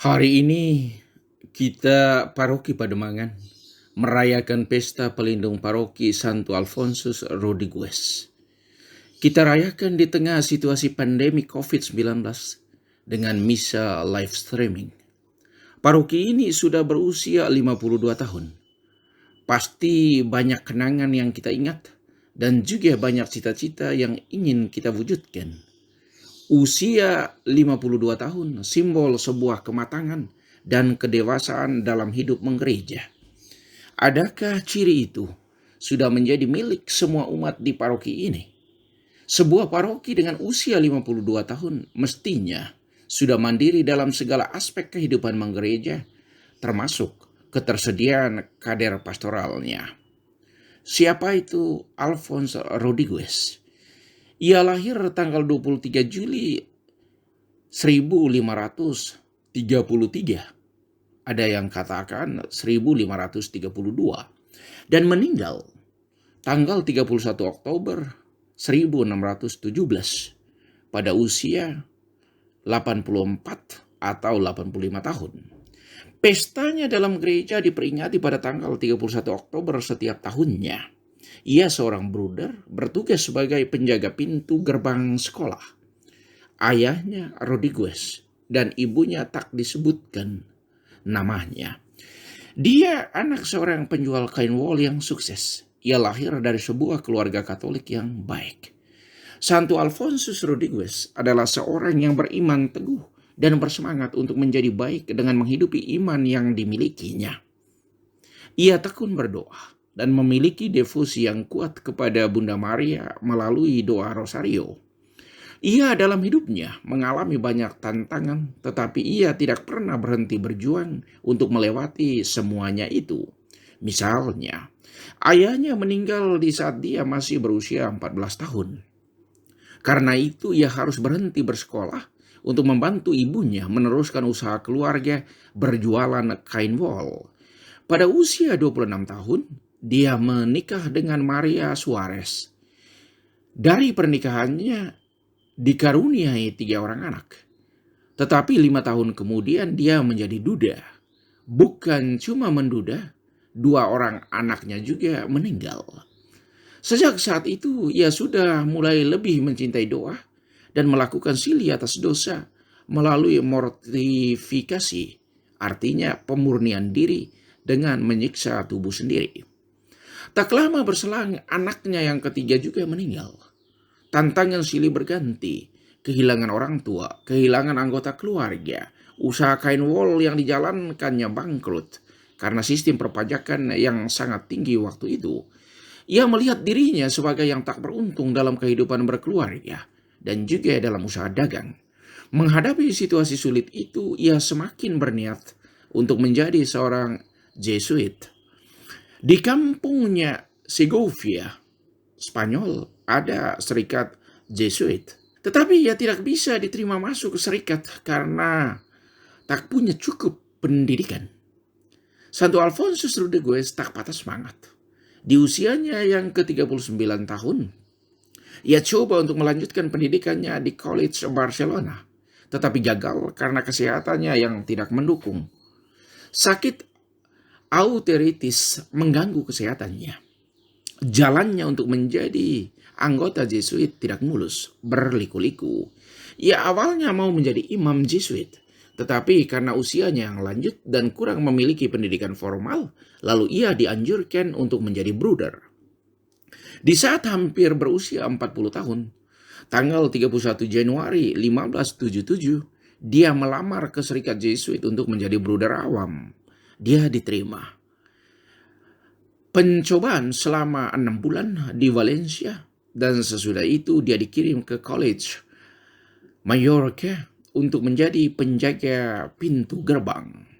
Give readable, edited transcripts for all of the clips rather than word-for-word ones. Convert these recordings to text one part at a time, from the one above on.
Hari ini kita Paroki Pademangan merayakan pesta pelindung paroki Santo Alfonsus Rodriguez. Kita rayakan di tengah situasi pandemi COVID-19 dengan misa live streaming. Paroki ini sudah berusia 52 tahun. Pasti banyak kenangan yang kita ingat dan juga banyak cita-cita yang ingin kita wujudkan. Usia 52 tahun simbol sebuah kematangan dan kedewasaan dalam hidup menggereja. Adakah ciri itu sudah menjadi milik semua umat di paroki ini? Sebuah paroki dengan usia 52 tahun mestinya sudah mandiri dalam segala aspek kehidupan menggereja, termasuk ketersediaan kader pastoralnya. Siapa itu Alfonso Rodriguez? Ia lahir tanggal 23 Juli 1533. Ada yang katakan 1532. Dan meninggal tanggal 31 Oktober 1617 pada usia 84 atau 85 tahun. Pestanya dalam gereja diperingati pada tanggal 31 Oktober setiap tahunnya. Ia seorang bruder bertugas sebagai penjaga pintu gerbang sekolah. Ayahnya Rodriguez dan ibunya tak disebutkan namanya. Dia anak seorang penjual kain wol yang sukses. Ia lahir dari sebuah keluarga Katolik yang baik. Santo Alfonsus Rodriguez adalah seorang yang beriman teguh dan bersemangat untuk menjadi baik dengan menghidupi iman yang dimilikinya. Ia tekun berdoa dan memiliki devosi yang kuat kepada Bunda Maria melalui doa Rosario. Ia dalam hidupnya mengalami banyak tantangan, tetapi ia tidak pernah berhenti berjuang untuk melewati semuanya itu. Misalnya, ayahnya meninggal di saat dia masih berusia 14 tahun. Karena itu ia harus berhenti bersekolah untuk membantu ibunya meneruskan usaha keluarga berjualan kain wol. Pada usia 26 tahun, dia menikah dengan Maria Suarez. Dari pernikahannya dikaruniai 3 orang anak. Tetapi 5 tahun kemudian dia menjadi duda. Bukan cuma menduda, 2 orang anaknya juga meninggal. Sejak saat itu ia sudah mulai lebih mencintai doa dan melakukan sili atas dosa melalui mortifikasi, artinya pemurnian diri dengan menyiksa tubuh sendiri. Tak lama berselang, anaknya yang ketiga juga meninggal. Tantangan silih berganti, kehilangan orang tua, kehilangan anggota keluarga, usaha kain wol yang dijalankannya bangkrut karena sistem perpajakan yang sangat tinggi waktu itu. Ia melihat dirinya sebagai yang tak beruntung dalam kehidupan berkeluarga dan juga dalam usaha dagang. Menghadapi situasi sulit itu, ia semakin berniat untuk menjadi seorang Jesuit. Di kampungnya Segovia, Spanyol, ada serikat Jesuit. Tetapi ia tidak bisa diterima masuk ke serikat karena tak punya cukup pendidikan. Santo Alfonsus Rodriguez tak patah semangat. Di usianya yang ke-39 tahun, ia coba untuk melanjutkan pendidikannya di College Barcelona, tetapi gagal karena kesehatannya yang tidak mendukung. Sakit arteritis mengganggu kesehatannya. Jalannya untuk menjadi anggota Jesuit tidak mulus, berliku-liku. Ia awalnya mau menjadi imam Jesuit, tetapi karena usianya yang lanjut dan kurang memiliki pendidikan formal, lalu ia dianjurkan untuk menjadi bruder. Di saat hampir berusia 40 tahun, tanggal 31 Januari 1577, dia melamar ke serikat Jesuit untuk menjadi bruder awam. Dia diterima. Pencobaan selama 6 bulan di Valencia, dan sesudah itu dia dikirim ke College Mallorca untuk menjadi penjaga pintu gerbang.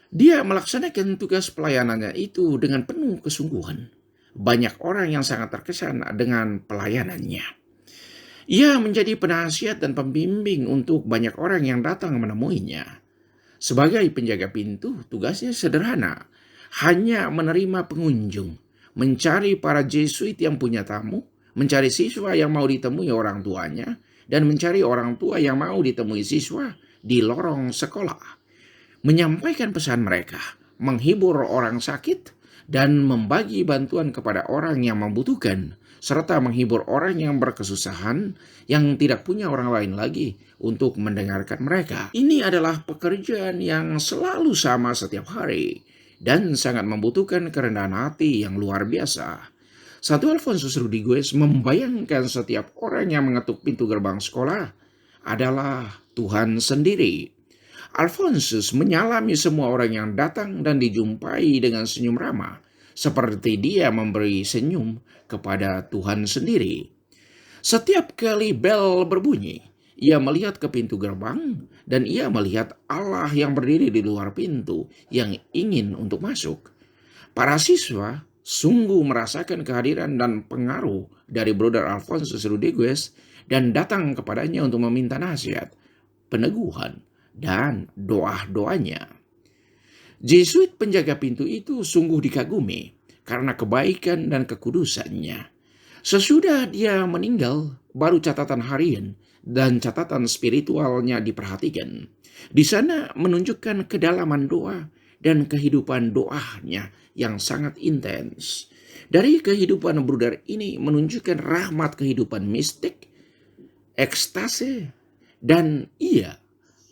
Dia melaksanakan tugas pelayanannya itu dengan penuh kesungguhan. Banyak orang yang sangat terkesan dengan pelayanannya. Ia menjadi penasihat dan pembimbing untuk banyak orang yang datang menemuinya. Sebagai penjaga pintu, tugasnya sederhana, hanya menerima pengunjung, mencari para Jesuit yang punya tamu, mencari siswa yang mau ditemui orang tuanya, dan mencari orang tua yang mau ditemui siswa di lorong sekolah. menyampaikan pesan mereka, menghibur orang sakit, dan membagi bantuan kepada orang yang membutuhkan, serta menghibur orang yang berkesusahan yang tidak punya orang lain lagi untuk mendengarkan mereka. Ini adalah pekerjaan yang selalu sama setiap hari dan sangat membutuhkan kerendahan hati yang luar biasa. Santo Alfonsus Rodriguez membayangkan setiap orang yang mengetuk pintu gerbang sekolah adalah Tuhan sendiri. Alfonsus menyalami semua orang yang datang dan dijumpai dengan senyum ramah, seperti dia memberi senyum kepada Tuhan sendiri. Setiap kali bel berbunyi, ia melihat ke pintu gerbang dan ia melihat Allah yang berdiri di luar pintu yang ingin untuk masuk. Para siswa sungguh merasakan kehadiran dan pengaruh dari Brother Alfonsus Rodriguez dan datang kepadanya untuk meminta nasihat, peneguhan, dan doa-doanya. Jesuit penjaga pintu itu sungguh dikagumi karena kebaikan dan kekudusannya. Sesudah dia meninggal, baru catatan harian dan catatan spiritualnya diperhatikan. Di sana menunjukkan kedalaman doa dan kehidupan doanya yang sangat intens. Dari kehidupan bruder ini menunjukkan rahmat kehidupan mistik, ekstase, dan ia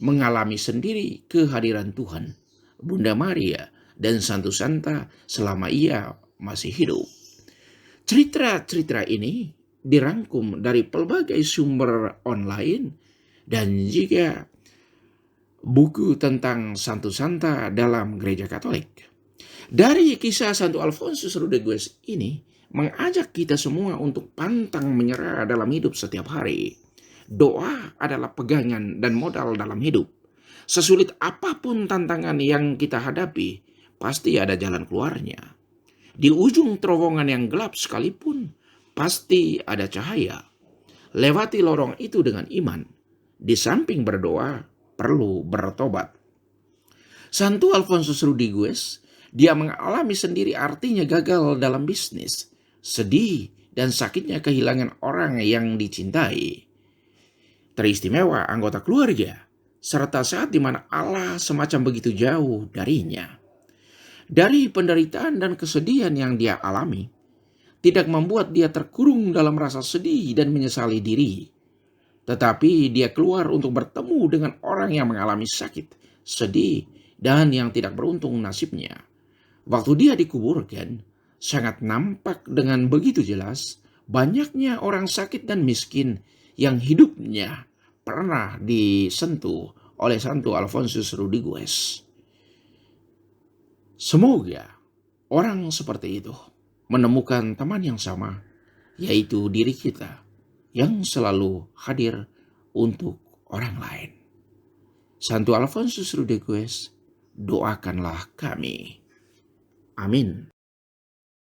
mengalami sendiri kehadiran Tuhan, Bunda Maria, dan Santo Santa selama ia masih hidup. Cerita-cerita ini dirangkum dari pelbagai sumber online dan juga buku tentang Santo Santa dalam Gereja Katolik. Dari kisah Santo Alfonsus Rodriguez ini mengajak kita semua untuk pantang menyerah dalam hidup setiap hari. Doa adalah pegangan dan modal dalam hidup. Sesulit apapun tantangan yang kita hadapi, pasti ada jalan keluarnya. Di ujung terowongan yang gelap sekalipun, pasti ada cahaya. Lewati lorong itu dengan iman. Di samping berdoa, perlu bertobat. Santo Alfonsus Rodriguez, dia mengalami sendiri artinya gagal dalam bisnis, sedih, dan sakitnya kehilangan orang yang dicintai. Teristimewa anggota keluarga, serta saat di mana Allah semacam begitu jauh darinya. Dari penderitaan dan kesedihan yang dia alami, tidak membuat dia terkurung dalam rasa sedih dan menyesali diri. Tetapi dia keluar untuk bertemu dengan orang yang mengalami sakit, sedih, dan yang tidak beruntung nasibnya. Waktu dia dikuburkan, sangat nampak dengan begitu jelas banyaknya orang sakit dan miskin yang hidupnya pernah disentuh oleh Santo Alfonsus Rodriguez. Semoga orang seperti itu menemukan teman yang sama, yaitu diri kita yang selalu hadir untuk orang lain. Santo Alfonsus Rodriguez, doakanlah kami. Amin.